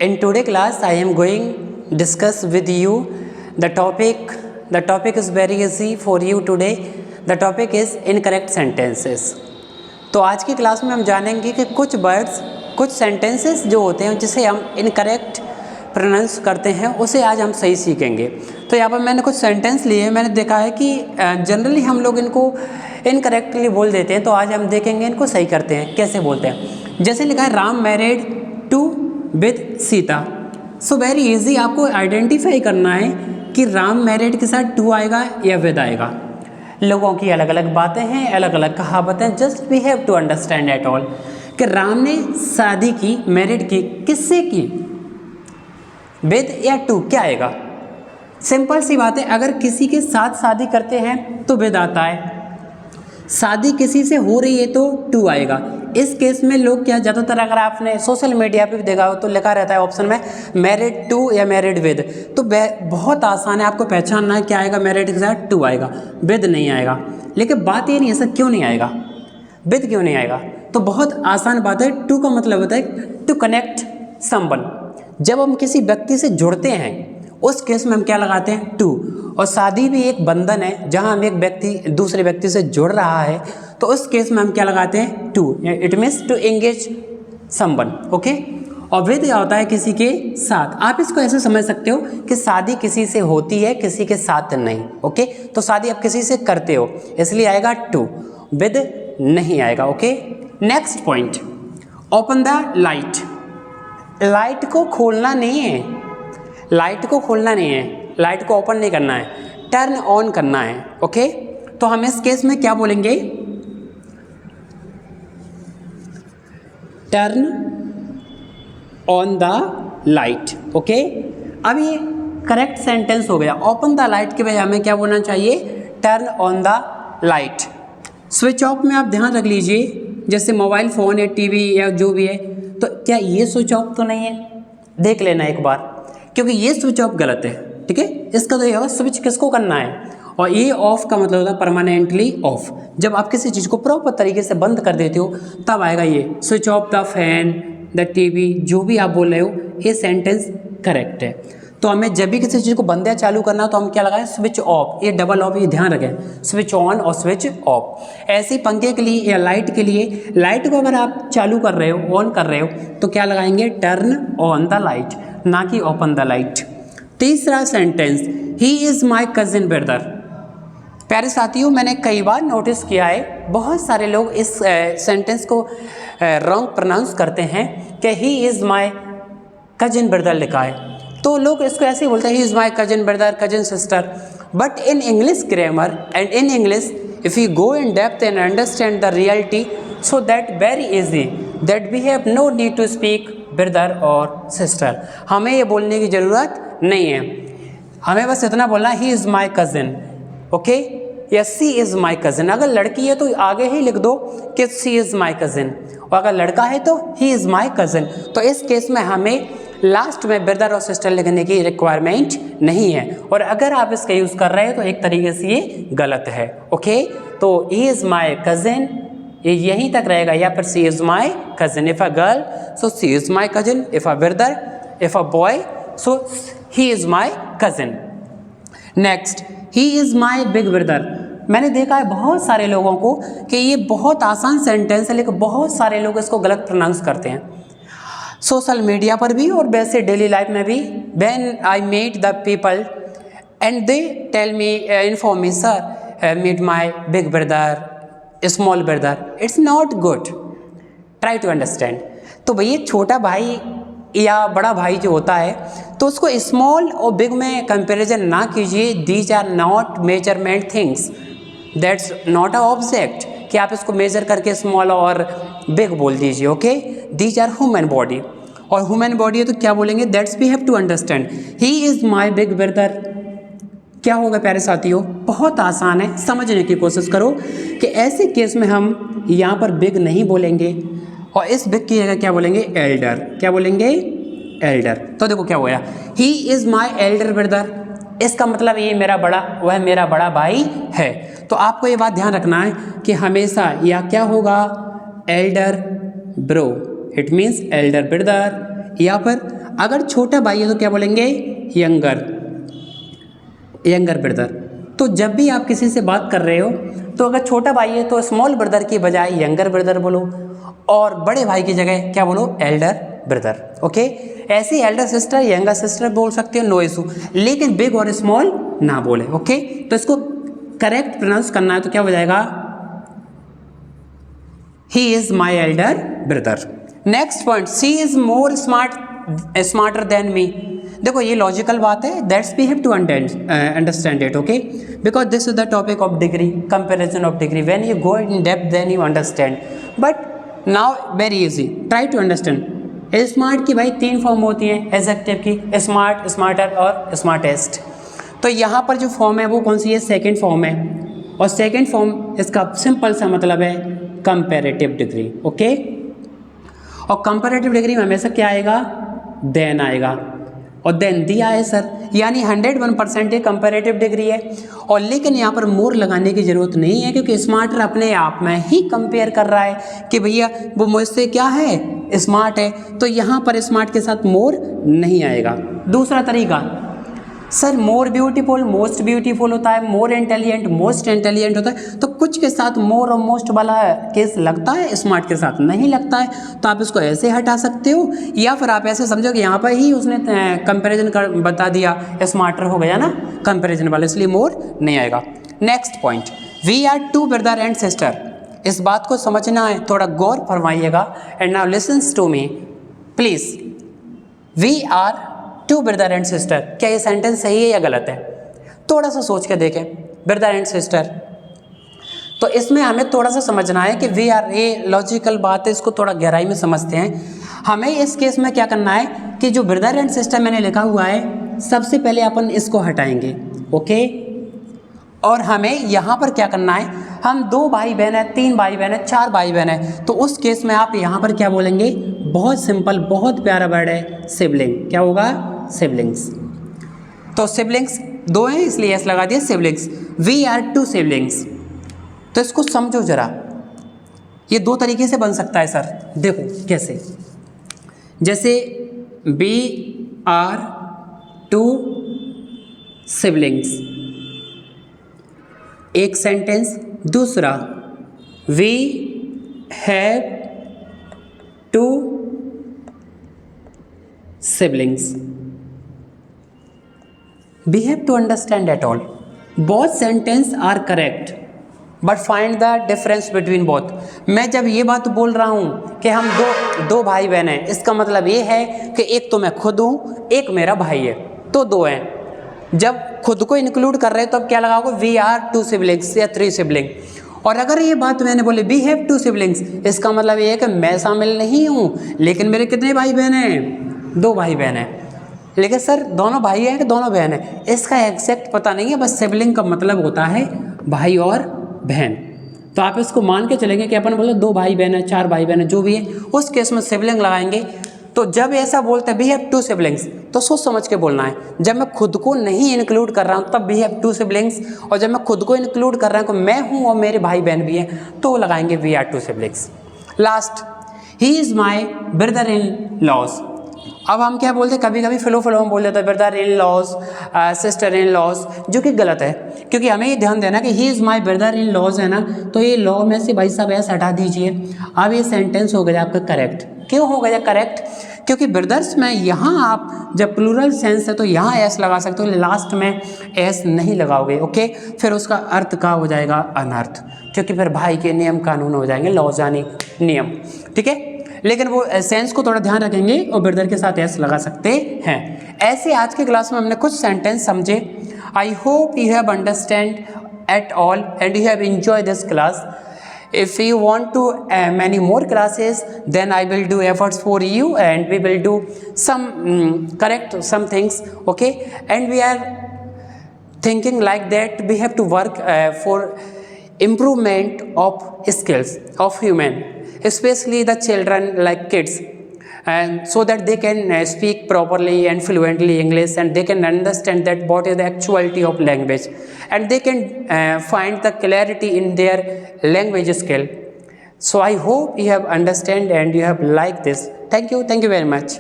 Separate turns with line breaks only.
In today class, I am going discuss with you the topic. The topic is very easy for you today. The topic is incorrect sentences. तो आज की class में हम जानेंगे कि कुछ words, कुछ सेंटेंसेस जो होते हैं जिसे हम इनकरेक्ट प्रोनाउंस करते हैं उसे आज हम सही सीखेंगे। तो यहाँ पर मैंने कुछ सेंटेंस लिए हैं। मैंने देखा है कि जनरली हम लोग इनको इनकरेक्टली बोल देते हैं, तो आज हम देखेंगे इनको सही करते हैं, कैसे बोलते हैं। जैसे लिखा है Ram married to with Sita. So very easy, आपको आइडेंटिफाई करना है कि राम मैरिड के साथ टू आएगा या विद आएगा। लोगों की अलग अलग बातें हैं, अलग अलग कहावतें। Just we have to understand at all कि राम ने शादी की, मैरिड की, किससे की, विद या टू, क्या आएगा। सिंपल सी बात है, अगर किसी के साथ शादी करते हैं तो विद आता है, शादी किसी से हो रही है तो टू आएगा। इस केस में लोग क्या, ज़्यादातर अगर आपने सोशल मीडिया पे भी देखा हो तो लिखा रहता है ऑप्शन में मैरिड टू या मैरिड विद। तो बहुत आसान है, आपको पहचानना है क्या आएगा। मैरिड के साथ टू आएगा, विद नहीं आएगा। लेकिन बात ये नहीं है, ऐसा क्यों नहीं आएगा, विद क्यों नहीं आएगा। तो बहुत आसान बात है। टू का मतलब होता है टू कनेक्ट समवन। जब हम किसी व्यक्ति से जुड़ते हैं उस केस में हम क्या लगाते हैं, टू। और शादी भी एक बंधन है जहां हम एक व्यक्ति दूसरे व्यक्ति से जुड़ रहा है, तो उस केस में हम क्या लगाते हैं, to. It means to engage someone, okay. और विद होता है किसी के साथ। आप इसको ऐसे समझ सकते हो कि शादी किसी से होती है, किसी के साथ नहीं, ओके। तो शादी आप किसी से करते हो, इसलिए आएगा टू, विद नहीं आएगा, okay. Next point, open the light. Light को खोलना नहीं है, लाइट को खोलना नहीं है, लाइट को ओपन नहीं करना है, टर्न ऑन करना है, ओके। तो हम इस केस में क्या बोलेंगे, turn on the light, okay. अब ये करेक्ट सेंटेंस हो गया। ओपन द लाइट के बजाय हमें क्या बोलना चाहिए, turn on the light. Switch off में आप ध्यान रख लीजिए, जैसे मोबाइल फ़ोन या टीवी या जो भी है, तो क्या ये स्विच ऑफ तो नहीं है, देख लेना एक बार, क्योंकि ये स्विच ऑफ गलत है, ठीक है। इसका तो ये होगा स्विच किसको करना है, और ये ऑफ का मतलब होता है परमानेंटली ऑफ। जब आप किसी चीज़ को प्रॉपर तरीके से बंद कर देते हो तब आएगा ये switch off the fan, the TV, जो भी आप बोल रहे हो, ये सेंटेंस करेक्ट है। तो हमें जब भी किसी चीज़ को बंद या चालू करना हो तो हम क्या लगाएं, स्विच ऑफ। ये डबल ऑफ, ये ध्यान रखें, स्विच ऑन और स्विच ऑफ। ऐसे ही पंखे के लिए या लाइट के लिए, लाइट को अगर आप चालू कर रहे हो, ऑन कर रहे हो, तो क्या लगाएंगे, टर्न ऑन द लाइट, ना कि ओपन द लाइट। तीसरा sentence, he is my cousin brother. प्यारे साथियों, मैंने कई बार नोटिस किया है बहुत सारे लोग इस सेंटेंस को रॉन्ग प्रोनाउंस करते हैं कि he is my cousin brother लिखा है, तो लोग इसको ऐसे ही बोलते हैं, he is my cousin brother, cousin sister. But in English grammar and in English if you go in depth and understand the reality, so that very easy that we have no need to speak brother और sister. हमें ये बोलने की ज़रूरत नहीं है, हमें बस इतना बोलना, ही इज़ माई कज़िन, ओके, या सी इज़ माई कज़िन। अगर लड़की है तो आगे ही लिख दो कि सी इज़ माई कज़िन, और अगर लड़का है तो ही इज़ माई कज़िन। तो इस केस में हमें लास्ट में ब्रदर और सिस्टर लिखने की रिक्वायरमेंट नहीं है, और अगर आप इसका यूज़ कर रहे हो तो एक तरीके से ये गलत है, ओके। तो ही इज़ माई कज़िन ये यहीं तक रहेगा, या फिर she is my cousin. If a girl so she is my cousin, if a brother, if a boy so he is my cousin. Next, he is my big brother. मैंने देखा है बहुत सारे लोगों को कि ये बहुत आसान सेंटेंस है, लेकिन बहुत सारे लोग इसको गलत प्रोनाउंस करते हैं, सोशल मीडिया पर भी और वैसे डेली लाइफ में भी। When I meet the people and they tell me, inform me, sir meet my big brother, small brother, it's not good, try to understand. तो भैया छोटा भाई या बड़ा भाई जो होता है तो उसको स्मॉल और बिग में कंपैरिजन ना कीजिए। These are not measurement things, that's not a object कि आप इसको मेजर करके स्मॉल और बिग बोल दीजिए, okay. These are human body, और ह्यूमन बॉडी है तो क्या बोलेंगे, that's we have to understand. He is my big brother क्या होगा प्यारे साथियों, बहुत आसान है, समझने की कोशिश करो कि ऐसे केस में हम यहाँ पर बिग नहीं बोलेंगे, और इस बिग की जगह क्या बोलेंगे, एल्डर। क्या बोलेंगे, एल्डर। तो देखो क्या हुआ, ही इज़ माई एल्डर ब्रदर, इसका मतलब ये मेरा बड़ा, वह मेरा बड़ा भाई है। तो आपको ये बात ध्यान रखना है कि हमेशा या क्या होगा, Elder bro, it means Elder brother, या फिर अगर छोटा भाई है तो क्या बोलेंगे, यंगर, यंगर ब्रदर। तो जब भी आप किसी से बात कर रहे हो तो अगर छोटा भाई है तो स्मॉल ब्रदर की बजाय यंगर ब्रदर बोलो, और बड़े भाई की जगह क्या बोलो, एल्डर ब्रदर। ओके, ऐसे एल्डर सिस्टर, यंगर सिस्टर बोल सकते हो, नो इशू, लेकिन बिग और स्मॉल ना बोले। ओके, तो इसको करेक्ट प्रोनाउंस करना है तो क्या हो जाएगा, he is my elder brother. Next point, she is more smarter than me. देखो ये लॉजिकल बात है, that's we have to understand it. Okay, because this is the topic of degree, comparison of degree, when you go in depth then you understand, but now very easy, try to understand. Smart की भाई 3 form होती हैं adjective की, smart, smarter और smartest. तो यहाँ पर जो फॉर्म है वो कौन सी है, सेकेंड फॉर्म है, और सेकेंड फॉर्म इसका सिंपल सा मतलब है कंपैरेटिव डिग्री। ओके, और कंपैरेटिव डिग्री में हमेशा क्या आएगा, देन आएगा, और देन दिया है सर, यानी 101% ये कंपैरेटिव डिग्री है। और लेकिन यहाँ पर मोर लगाने की ज़रूरत नहीं है, क्योंकि स्मार्टर अपने आप में ही कंपेयर कर रहा है कि भैया वो मुझसे क्या है, स्मार्ट है, तो यहाँ पर स्मार्ट के साथ मोर नहीं आएगा। दूसरा तरीका, sir more beautiful most beautiful होता है, मोर इंटेलिजेंट मोस्ट इंटेलिजेंट होता है, तो कुछ के साथ मोर और मोस्ट वाला केस लगता है, स्मार्ट के साथ नहीं लगता है, तो आप इसको ऐसे हटा सकते हो, या फिर आप ऐसे समझो कि यहाँ पर ही उसने कंपैरिजन कर बता दिया, स्मार्टर हो गया ना कंपैरिजन वाला, इसलिए मोर नहीं आएगा। Next point, we are 2 brother and sister. इस बात को समझना है, थोड़ा गौर फरमाइएगा, and now listens to me please. We are 2 brother and sister, क्या ये सेंटेंस सही है या गलत है, थोड़ा सा सोच के देखें। ब्रदर एंड सिस्टर, तो इसमें हमें थोड़ा सा समझना है कि वी आर, ये लॉजिकल बात है, इसको थोड़ा गहराई में समझते हैं। हमें इस केस में क्या करना है कि जो ब्रदर एंड सिस्टर मैंने लिखा हुआ है, सबसे पहले अपन इसको हटाएंगे। ओके, और हमें यहाँ पर क्या करना है, हम 2 भाई बहन है, 3 भाई बहन है, 4 भाई बहन है, तो उस केस में आप यहाँ पर क्या बोलेंगे, बहुत सिंपल, बहुत प्यारा वर्ड है, सिबलिंग। क्या होगा, सिबलिंग्स। तो सिबलिंग्स 2 हैं इसलिए एस लगा दिया, सिबलिंग्स। We are 2 siblings. तो इसको समझो जरा, ये 2 तरीके से बन सकता है सर, देखो कैसे, जैसे वी आर 2 सिबलिंग्स, एक सेंटेंस। दूसरा, we have 2 siblings. We have to understand at all. Both sentences are correct, but find the difference between both. मैं जब ये बात बोल रहा हूँ कि हम दो भाई बहन हैं, इसका मतलब ये है कि एक तो मैं खुद हूँ, एक मेरा भाई है, तो 2 हैं। जब खुद को इंक्लूड कर रहे हैं तो अब क्या लगाओगे, वी आर 2 siblings या 3 सिबलिंग। और अगर ये बात मैंने बोली वी हैव 2 siblings, इसका मतलब ये है कि मैं शामिल नहीं हूँ, लेकिन मेरे कितने भाई बहन हैं, 2 भाई बहन हैं। लेकिन सर दोनों भाई हैं कि दोनों बहन हैं, इसका एग्जैक्ट पता नहीं है, बस सिबलिंग का मतलब होता है भाई और बहन। तो आप इसको मान के चलेंगे कि अपन बोले 2 भाई बहन है, 4 भाई बहन है, जो भी है, उस केस में सिबलिंग लगाएंगे। तो जब ऐसा बोलते हैं वी हैव 2 siblings, तो सोच समझ के बोलना है। जब मैं खुद को नहीं इंक्लूड कर रहा हूँ तब वी हैव 2 siblings, और जब मैं खुद को इंक्लूड कर रहा हूँ मैं हूँ और मेरे भाई बहन भी हैं, तो लगाएंगे we are 2 siblings। Last, he is my brother in laws. अब हम क्या बोलते हैं, कभी कभी फ्लो हम बोल देते हैं brother in laws, sister in laws, जो कि गलत है, क्योंकि हमें ये ध्यान देना कि he is my brother in law है ना, तो ये लॉ में से भाई साहब ऐसा हटा दीजिए। अब ये सेंटेंस हो गया आपका करेक्ट। क्यों हो गया करेक्ट, क्योंकि ब्रदर्स में यहाँ आप जब प्लूरल सेंस है तो यहाँ एस लगा सकते हो, लास्ट में एस नहीं लगाओगे। ओके, फिर उसका अर्थ का हो जाएगा अनर्थ, क्योंकि फिर भाई के नियम कानून हो जाएंगे, लॉज यानी नियम, ठीक है। लेकिन वो सेंस को थोड़ा ध्यान रखेंगे और ब्रदर के साथ एस लगा सकते हैं। ऐसे आज के क्लास में हमने कुछ सेंटेंस समझे। I hope you have understand at all and you have enjoyed this class. If you want to many more classes, then I will do efforts for you and we will do some correct some things, okay? And we are thinking like that we have to work for improvement of skills of human, especially the children like kids, and so that they can speak properly and fluently English, and they can understand that what is the actuality of language, and they can find the clarity in their language skill. So I hope you have understand and you have liked this. Thank you very much.